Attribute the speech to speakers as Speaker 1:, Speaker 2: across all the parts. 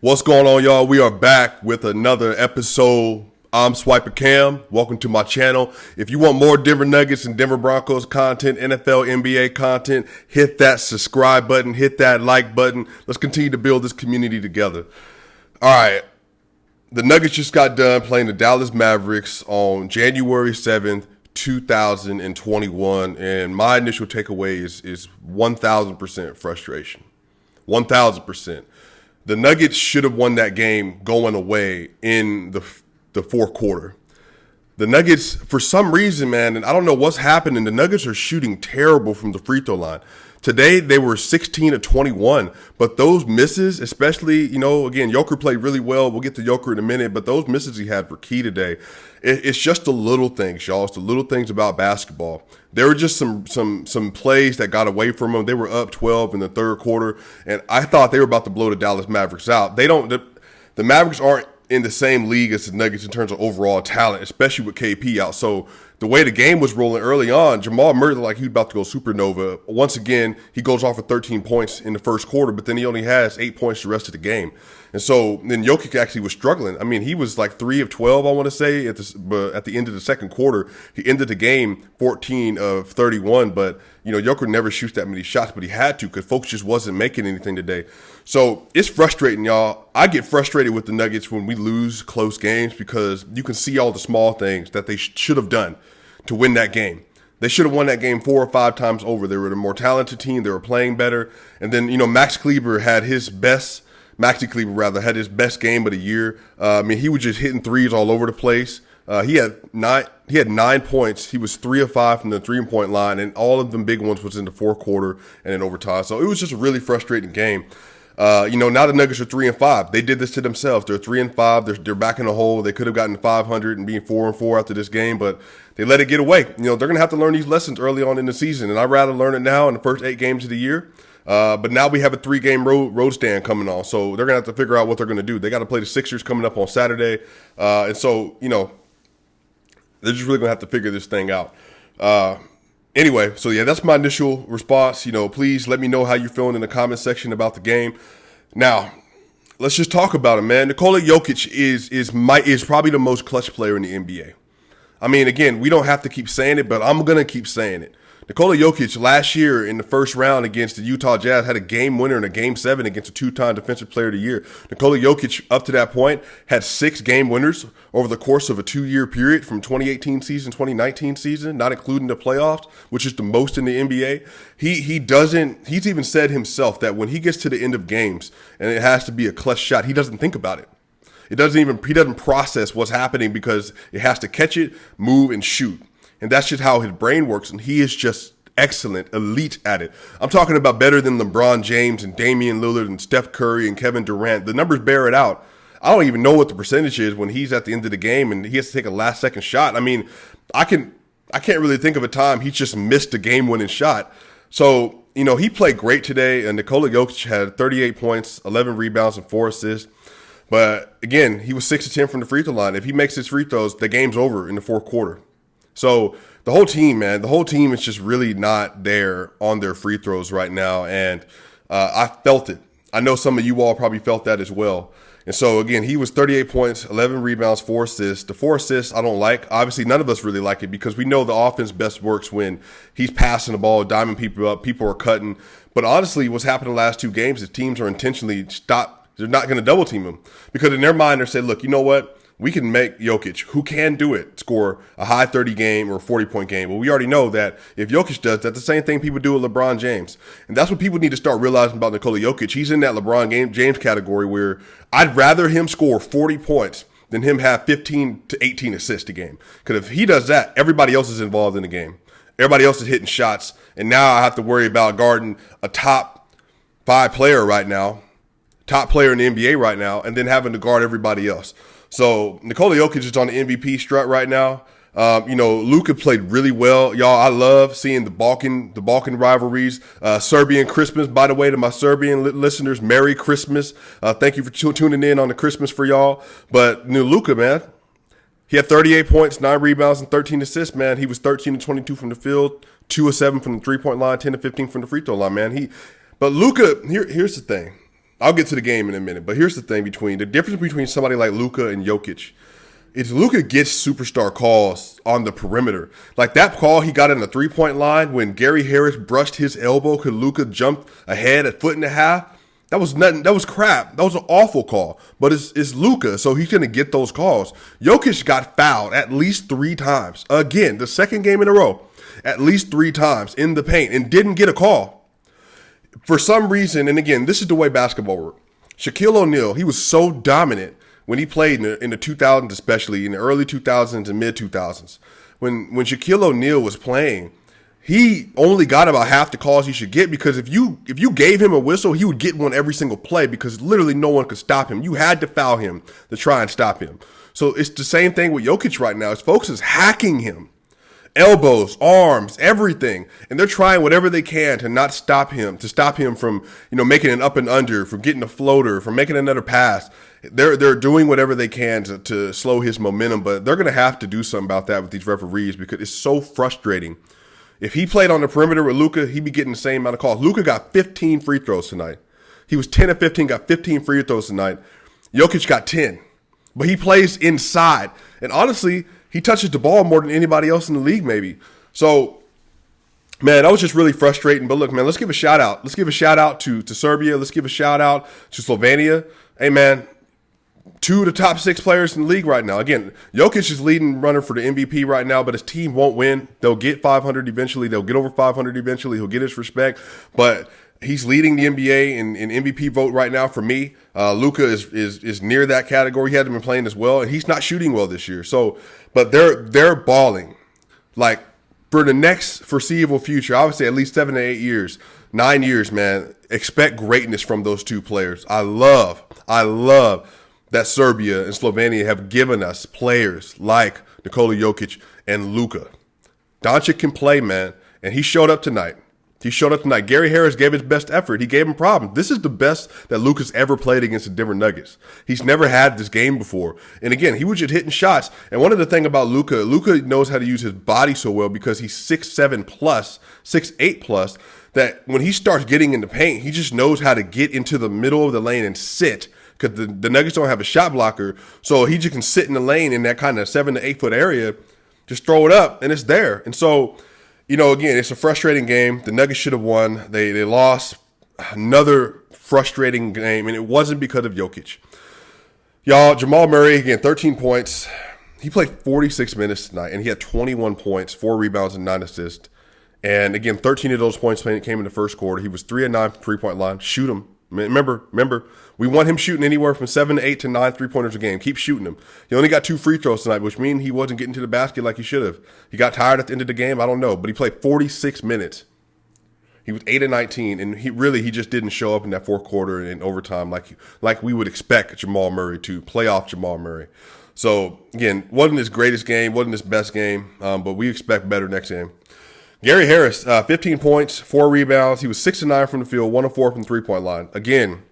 Speaker 1: What's going on, y'all? We are back with another episode. I'm SwipaCam. Welcome to my channel. If you want more Denver Nuggets and Denver Broncos content, NFL, NBA content, hit that subscribe button, hit that like button. Let's continue to build this community together. All right. The Nuggets just got done playing the Dallas Mavericks on January 7th, 2021. And my initial takeaway is 1,000% frustration. 1,000%. The Nuggets should have won that game going away in the fourth quarter. The Nuggets, for some reason, man, and I don't know what's happening, the Nuggets are shooting terrible from the free throw line. Today, they were 16 of 21, but those misses, especially, again, Jokic played really well. We'll get to Jokic in a minute, but those misses he had were key today. It's just the little things, y'all. It's the little things about basketball. There were just some plays that got away from them. They were up 12 in the third quarter, and I thought they were about to blow the Dallas Mavericks out. The Mavericks aren't in the same league as the Nuggets in terms of overall talent, especially with KP out. So the way the game was rolling early on, Jamal Murray looked like he was about to go supernova. Once again, he goes off for 13 points in the first quarter, but then he only has 8 points the rest of the game. And so then Jokic actually was struggling. I mean, he was like 3 of 12, I want to say, but at the end of the second quarter. He ended the game 14 of 31, but, Jokic never shoots that many shots, but he had to because folks just wasn't making anything today. So it's frustrating, y'all. I get frustrated with the Nuggets when we lose close games because you can see all the small things that they should have done to win that game. They should have won that game 4 or 5 times over. They were the more talented team. They were playing better. And then, Maxi Kleber had his best game of the year. He was just hitting threes all over the place. He had 9 points. He was 3 of 5 from the 3-point line, and all of them big ones was in the fourth quarter and in overtime. So it was just a really frustrating game. Now the Nuggets are 3 and 5. They did this to themselves. They're 3 and 5. They're back in the hole. They could have gotten 500 and being 4 and 4 after this game, but they let it get away. They're going to have to learn these lessons early on in the season, and I'd rather learn it now in the first 8 games of the year. But now we have a 3-game road stand coming on, so they're going to have to figure out what they're going to do. They got to play the Sixers coming up on Saturday, and so they're just really going to have to figure this thing out. Anyway, so yeah, that's my initial response. Please let me know how you're feeling in the comment section about the game. Now, let's just talk about it, man. Nikola Jokic is probably the most clutch player in the NBA. I mean, again, we don't have to keep saying it, but I'm going to keep saying it. Nikola Jokic last year in the first round against the Utah Jazz had a game winner in a game 7 against a 2-time Defensive Player of the Year. Nikola Jokic, up to that point, had 6 game winners over the course of a 2-year period from 2018 season, 2019 season, not including the playoffs, which is the most in the NBA. He's even said himself that when he gets to the end of games and it has to be a clutch shot, he doesn't think about it. He doesn't process what's happening because it has to catch it, move, and shoot. And that's just how his brain works, and he is just excellent, elite at it. I'm talking about better than LeBron James and Damian Lillard and Steph Curry and Kevin Durant. The numbers bear it out. I don't even know what the percentage is when he's at the end of the game and he has to take a last-second shot. I mean, I can't really think of a time he's just missed a game-winning shot. So, he played great today, and Nikola Jokic had 38 points, 11 rebounds, and 4 assists. But, again, he was 6 of 10 from the free throw line. If he makes his free throws, the game's over in the fourth quarter. So the whole team is just really not there on their free throws right now. And I felt it. I know some of you all probably felt that as well. And so, again, he was 38 points, 11 rebounds, 4 assists. The 4 assists I don't like. Obviously, none of us really like it because we know the offense best works when he's passing the ball, diming people up, people are cutting. But honestly, what's happened the last 2 games is teams are intentionally they're not going to double team him because in their mind they're saying, look, you know what? We can make Jokic, who can do it, score a high 30 game or a 40-point game. Well, we already know that if Jokic does that, the same thing people do with LeBron James. And that's what people need to start realizing about Nikola Jokic. He's in that LeBron James category where I'd rather him score 40 points than him have 15 to 18 assists a game. Because if he does that, everybody else is involved in the game. Everybody else is hitting shots. And now I have to worry about guarding a top 5 player right now, top player in the NBA right now, and then having to guard everybody else. So Nikola Jokic is on the MVP strut right now. Luka played really well. Y'all, I love seeing the Balkan rivalries. Serbian Christmas, by the way, to my Serbian listeners, Merry Christmas. Thank you for tuning in on the Christmas for y'all. But Luka, man, he had 38 points, 9 rebounds, and 13 assists, man. He was 13 to 22 from the field, 2 of 7 from the 3-point line, 10 to 15 from the free throw line, man. But Luka, here's the thing. I'll get to the game in a minute, but here's the thing the difference between somebody like Luka and Jokic is Luka gets superstar calls on the perimeter. Like that call he got in the 3-point line when Gary Harris brushed his elbow because Luka jumped ahead a foot and a half. That was nothing. That was crap. That was an awful call. But it's Luka, so he's going to get those calls. Jokic got fouled at least 3 times. Again, the second game in a row, at least 3 times in the paint and didn't get a call. For some reason, and again, this is the way basketball works. Shaquille O'Neal, he was so dominant when he played in the 2000s, especially in the early 2000s and mid 2000s. When Shaquille O'Neal was playing, he only got about half the calls he should get because if you gave him a whistle, he would get one every single play because literally no one could stop him. You had to foul him to try and stop him. So it's the same thing with Jokic right now. His folks is hacking him. Elbows, arms, everything. And they're trying whatever they can to not stop him, to stop him from, making an up and under, from getting a floater, from making another pass. They're doing whatever they can to slow his momentum, but they're going to have to do something about that with these referees because it's so frustrating. If he played on the perimeter with Luka, he'd be getting the same amount of calls. Luka got 15 free throws tonight. He was 10 of 15, got 15 free throws tonight. Jokic got 10, but he plays inside. And honestly, he touches the ball more than anybody else in the league, maybe. So, man, that was just really frustrating. But look, man, let's give a shout out. Let's give a shout out to Serbia. Let's give a shout out to Slovenia. Hey, man, 2 of the top 6 players in the league right now. Again, Jokic is leading runner for the MVP right now, but his team won't win. They'll get 500 eventually. They'll get over 500 eventually. He'll get his respect. But he's leading the NBA in MVP vote right now for me. Luka is near that category. He hasn't been playing as well, and he's not shooting well this year. So, but they're balling. Like, for the next foreseeable future, I would say at least 7 to 8 years, 9 years, man, expect greatness from those 2 players. I love that Serbia and Slovenia have given us players like Nikola Jokic and Luka. Doncic can play, man, and he showed up tonight. Gary Harris gave his best effort. He gave him problems. This is the best that Luka's ever played against the Denver Nuggets. He's never had this game before. And again, he was just hitting shots. And one of the things about Luka knows how to use his body so well because he's 6'7 plus, 6'8 plus, that when he starts getting in the paint, he just knows how to get into the middle of the lane and sit. Because the Nuggets don't have a shot blocker, so he just can sit in the lane in that kind of 7 to 8 foot area, just throw it up, and it's there. And so, again, it's a frustrating game. The Nuggets should have won. They lost. Another frustrating game, and it wasn't because of Jokic. Y'all, Jamal Murray, again, 13 points. He played 46 minutes tonight, and he had 21 points, 4 rebounds, and 9 assists. And again, 13 of those points came in the first quarter. He was 3 of 9 from three-point line. Shoot him. Remember, we want him shooting anywhere from 7 to 8 to 9 3-pointers a game. Keep shooting them. He only got 2 free throws tonight, which means he wasn't getting to the basket like he should have. He got tired at the end of the game. I don't know, but he played 46 minutes. He was 8 of 19, and he just didn't show up in that fourth quarter and in overtime like we would expect Jamal Murray to, playoff Jamal Murray. So again, wasn't his greatest game, wasn't his best game, but we expect better next game. Gary Harris, 15 points, 4 rebounds. He was 6 of 9 from the field, 1 of 4 from the three-point line. Again,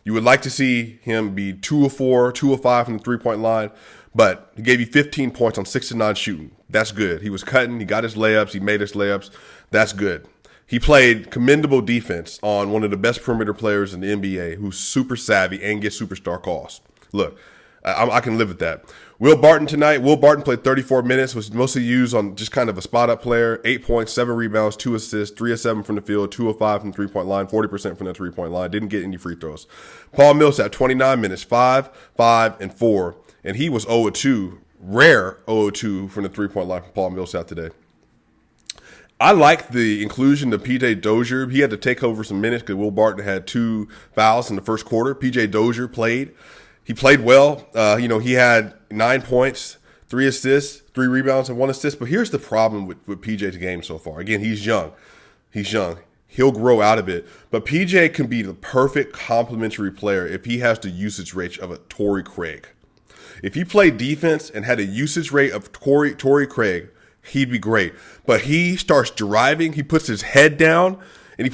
Speaker 1: you would like to see him be 2 of 4, 2 of 5 from the three-point line, but he gave you 15 points on 6 of 9 shooting. That's good. He was cutting. He got his layups. He made his layups. That's good. He played commendable defense on one of the best perimeter players in the NBA who's super savvy and gets superstar calls. Look, I can live with that. Will Barton tonight. Will Barton played 34 minutes, was mostly used on just kind of a spot-up player. 8 points, 7 rebounds, 2 assists, 3 of 7 from the field, 2 of 5 from the three-point line, 40% from the three-point line. Didn't get any free throws. Paul Millsap, 29 minutes, 5, 5, and 4. And he was 0 of 2, rare 0 of 2 from the three-point line from Paul Millsap today. I like the inclusion of P.J. Dozier. He had to take over some minutes because Will Barton had 2 fouls in the first quarter. P.J. Dozier played. He played well. He had 9 points, 3 assists, 3 rebounds, and 1 assist. But here's the problem with PJ's game so far. Again, he's young. He'll grow out of it. But PJ can be the perfect complementary player if he has the usage rate of a Torrey Craig. If he played defense and had a usage rate of Torrey Craig, he'd be great. But he starts driving. He puts his head down. And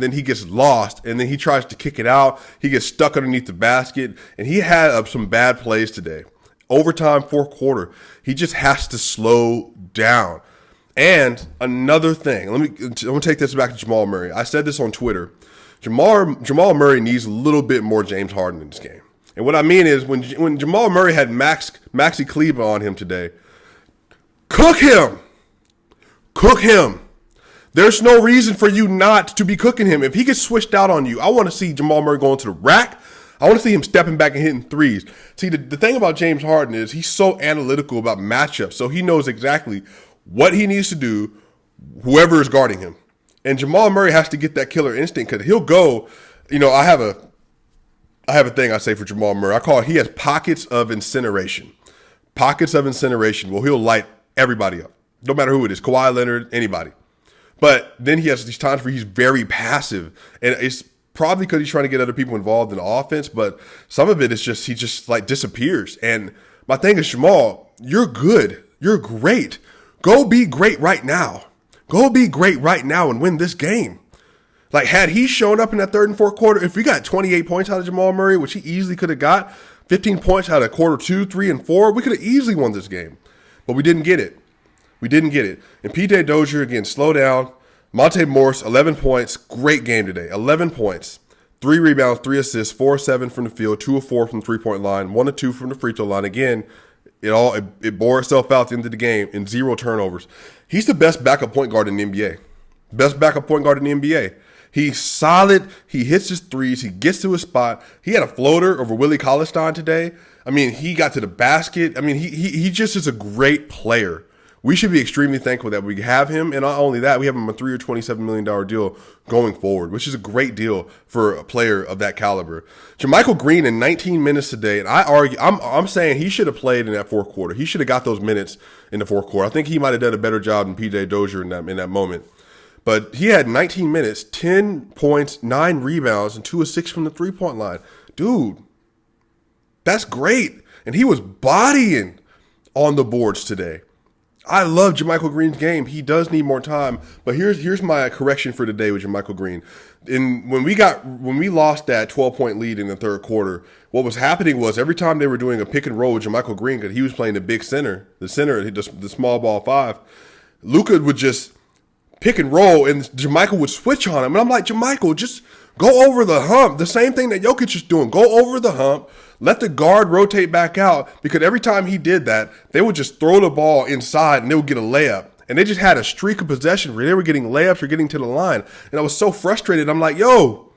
Speaker 1: then he gets lost, and then he tries to kick it out. He gets stuck underneath the basket, and he had some bad plays today. Overtime, fourth quarter. He just has to slow down. And another thing, I'm going to take this back to Jamal Murray. I said this on Twitter. Jamal Murray needs a little bit more James Harden in this game. And what I mean is when Jamal Murray had Maxi Kleber on him today, cook him. Cook him. There's no reason for you not to be cooking him. If he gets switched out on you, I want to see Jamal Murray going to the rack. I want to see him stepping back and hitting threes. See, the thing about James Harden is he's so analytical about matchups, so he knows exactly what he needs to do, whoever is guarding him. And Jamal Murray has to get that killer instinct because he'll go, I have a thing I say for Jamal Murray. I call it, he has pockets of incineration. Pockets of incineration. Well, he'll light everybody up. No matter who it is, Kawhi Leonard, anybody. But then he has these times where he's very passive. And it's probably because he's trying to get other people involved in the offense. But some of it is just, he just like disappears. And my thing is, Jamal, you're good. You're great. Go be great right now. Go be great right now and win this game. Like, had he shown up in that third and fourth quarter, if we got 28 points out of Jamal Murray, which he easily could have got, 15 points out of quarter 2, 3, and 4, we could have easily won this game. But we didn't get it. We didn't get it. And P.J. Dozier, again, slow down. Monte Morris, 11 points. Great game today. 11 points. 3 rebounds, 3 assists, 4 of 7 from the field, 2 of 4 from the three-point line, 1 of 2 from the free throw line. Again, it bore itself out at the end of the game in 0 turnovers. He's the best backup point guard in the NBA. Best backup point guard in the NBA. He's solid. He hits his threes. He gets to his spot. He had a floater over Willie Cauley-Stein today. I mean, he got to the basket. I mean, he just is a great player. We should be extremely thankful that we have him. And not only that, we have him a $3 or $27 million deal going forward, which is a great deal for a player of that caliber. JaMychal Green in 19 minutes today, and I'm saying he should have played in that fourth quarter. He should have got those minutes in the fourth quarter. I think he might have done a better job than P.J. Dozier in that moment. But he had 19 minutes, 10 points, 9 rebounds, and 2 of 6 from the three-point line. Dude, that's great. And he was bodying on the boards today. I love JaMychal Green's game. He does need more time. But here's my correction for today with JaMychal Green. When we lost that 12-point lead in the third quarter, what was happening was every time they were doing a pick and roll with JaMychal Green, because he was playing the big center, the small ball 5, Luka would just pick and roll, and JaMychal would switch on him. And I'm like, JaMychal, just go over the hump. The same thing that Jokic is doing. Go over the hump. Let the guard rotate back out, because every time he did that, they would just throw the ball inside and they would get a layup. And they just had a streak of possession where they were getting layups or getting to the line. And I was so frustrated. I'm like, yo,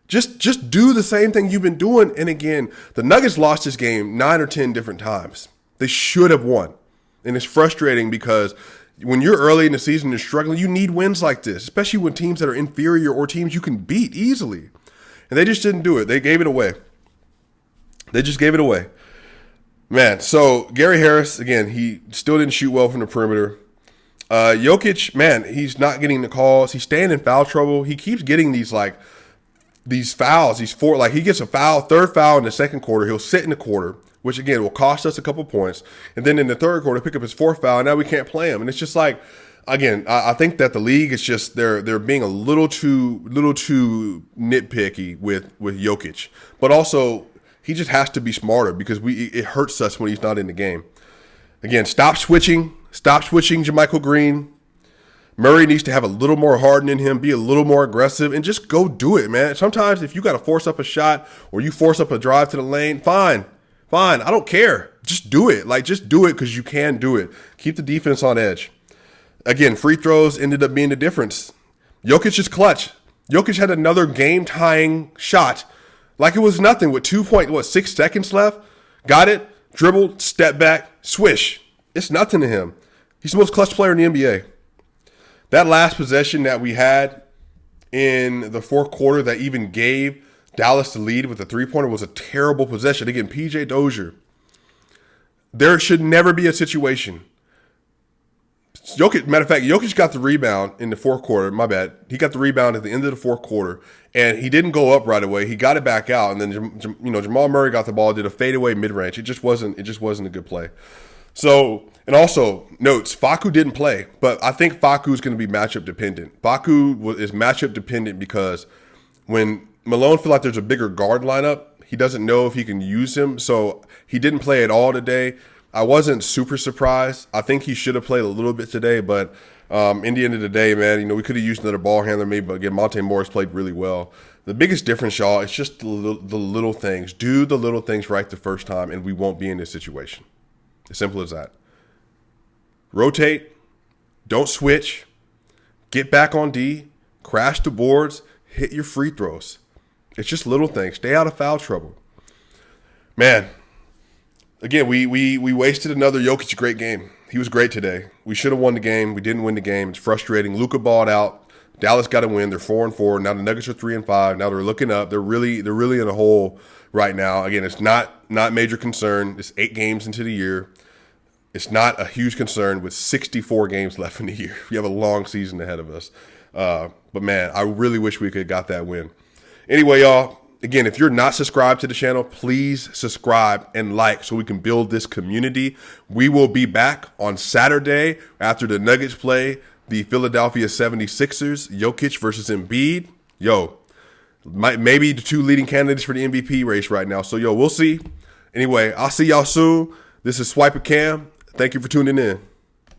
Speaker 1: just do the same thing you've been doing. And again, the Nuggets lost this game 9 or 10 different times. They should have won. And it's frustrating because when you're early in the season and struggling, you need wins like this, especially when teams that are inferior or teams you can beat easily. And they just didn't do it. They gave it away. They just gave it away. Man, so Gary Harris, again, he still didn't shoot well from the perimeter. Jokic, man, he's not getting the calls. He's staying in foul trouble. He keeps getting these fouls. He gets a foul, third foul in the second quarter. He'll sit in the quarter, which again will cost us a couple points. And then in the third quarter, pick up his fourth foul. And now we can't play him. And it's just like, again, I think that the league is just they're being a little too nitpicky with Jokic, but also he just has to be smarter because it hurts us when he's not in the game. Again, stop switching JaMychal Green. Murray needs to have a little more Harden in him, be a little more aggressive, and just go do it, man. Sometimes if you got to force up a shot or you force up a drive to the lane, fine. I don't care. Just do it. Just do it because you can do it. Keep the defense on edge. Again, free throws ended up being the difference. Jokic is clutch. Jokic had another game-tying shot like it was nothing with 6 seconds left. Got it, dribbled, step back, swish. It's nothing to him. He's the most clutch player in the NBA. That last possession that we had in the fourth quarter that even gave Dallas the lead with the three-pointer was a terrible possession. Again, P.J. Dozier. There should never be a situation. Matter of fact, Jokic got the rebound in the fourth quarter. My bad. He got the rebound at the end of the fourth quarter, and he didn't go up right away. He got it back out, and then Jamal Murray got the ball, did a fadeaway mid-range. It just wasn't a good play. So, and also notes, Facu didn't play, but I think Facu is going to be matchup dependent. Facu is matchup dependent because when Malone feels like there's a bigger guard lineup, he doesn't know if he can use him. So he didn't play at all today. I wasn't super surprised. I think he should have played a little bit today, but in the end of the day, man, we could have used another ball handler maybe, but again, Monte Morris played really well. The biggest difference, y'all, it's just the little things. Do the little things right the first time, and we won't be in this situation. As simple as that. Rotate. Don't switch. Get back on D. Crash the boards. Hit your free throws. It's just little things. Stay out of foul trouble. Man, again, we wasted another Jokic great game. He was great today. We should have won the game. We didn't win the game. It's frustrating. Luka balled out. Dallas got to win. They're 4-4. Now the Nuggets are 3-5. Now they're looking up. They're really in a hole right now. Again, it's not major concern. It's 8 games into the year. It's not a huge concern with 64 games left in the year. We have a long season ahead of us. But man, I really wish we could have got that win. Anyway, y'all, again, if you're not subscribed to the channel, please subscribe and like so we can build this community. We will be back on Saturday after the Nuggets play the Philadelphia 76ers, Jokic versus Embiid. Maybe the 2 leading candidates for the MVP race right now. So, we'll see. Anyway, I'll see y'all soon. This is SwipaCam. Thank you for tuning in.